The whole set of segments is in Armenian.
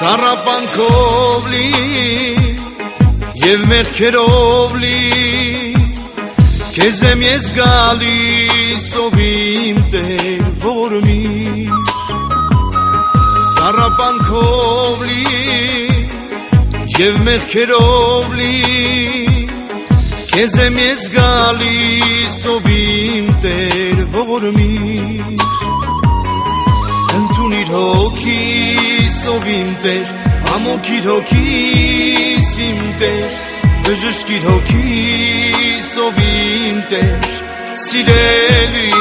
Տառապանքով լի և մեղքերով լի Քեզ եմ ես գալիս ով իմ Տեր որ միշտ Տառապանքով լի և մեղքերով լի Քեզ եմ ես գալիս ով իմ Տեր որ միշտ Ընդունիր հոգիս ով իմ Տեր ամոքիր հոգիս իմ Տեր բժշկիր հոգիս ով իմ Տեր սիրելիս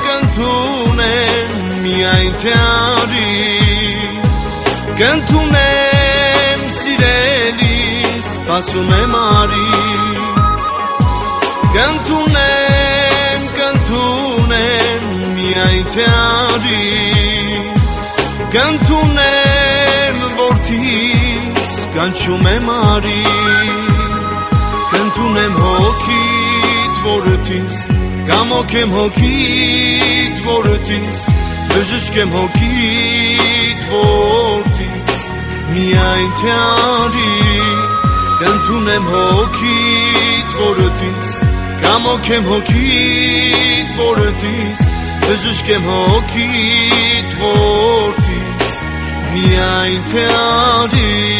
Կընդունեմ միայն թե արի Կընդունեմ սիրելիս սպասում եմ արի Կընդունեմ միայն թե արի Կընդունեմ որդիս կանչում եմ արի Կընդունեմ հոգիդ որդիս Կամոքեմ հոգիդ որդիս Բժշկեմ հոգիդ որդիս Միայն թե արի Կընդունեմ հոգիդ որդիս Կամոքեմ հոգիդ որդիս Բժշկեմ հոգիդ որդիս Միայն թե արի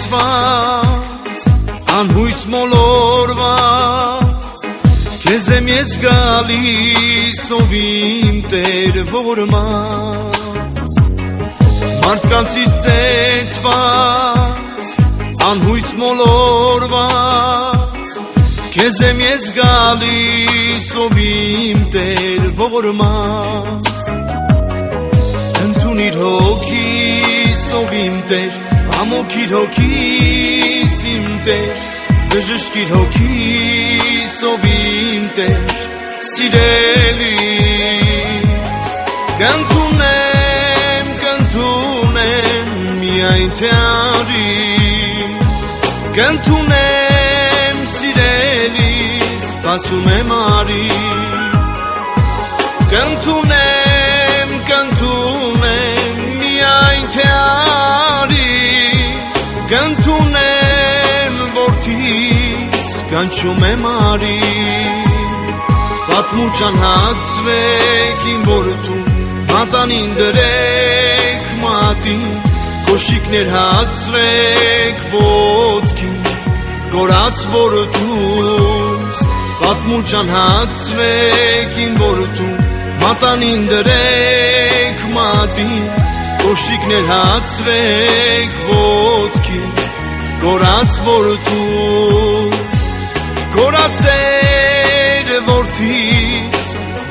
Ցիստեցված անհույս մոլորված Քեզ եմ ես գալիս ով իմ Տեր որ մած Մարդկանց ցիստեցված անհույս մոլորված Քեզ եմ ես գալիս ով իմ Տեր որ մած Ընդունիր հոգիս ով իմ Տեր Ամոքիր հոգիս իմ Տեր բժշկիր հոգիս ով իմ Տեր սիրելիս Կընդունեմ միայն թե արի Կընդունեմ սիրելիս սպասում եմ արի Կընդունեմ միայն թե արի Կընդունեմ որդիս կանչում եմ արի Պատմուճան հացվեք իմ որդու Մատանին դրեք մատին Կոշիկներ հացվեք ոտքին Կորած որդուս Պատմուճան հացվեք իմ որդու Մատանին դրեք մատին Կոշիկներ հացվեք ոտքին Կորած որդուս Կորածեր որդիս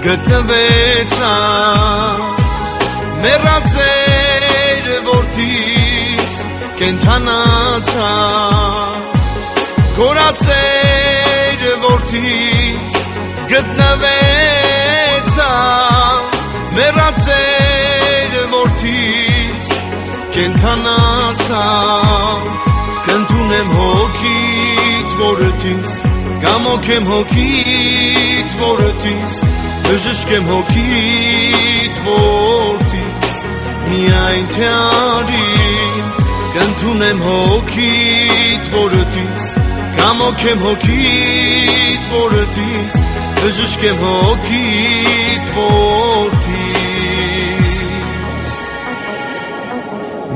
գտնվեցա Մեռածեր որդիս կենթանացա Կորածեր որդիս գտնվեցա Մեռածեր որդիս կենթանացա Կընդունեմ հոգիդ որդիս Կամոքեմ հոգիդ որդիս Բժշկեմ հոգիդ որդիս Միայն թե արի Կընդունեմ հոգիդ որդիս Կամոքեմ հոգիդ որդիս Բժշկեմ հոգիդ որդիս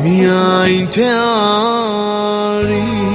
Միայն թե արի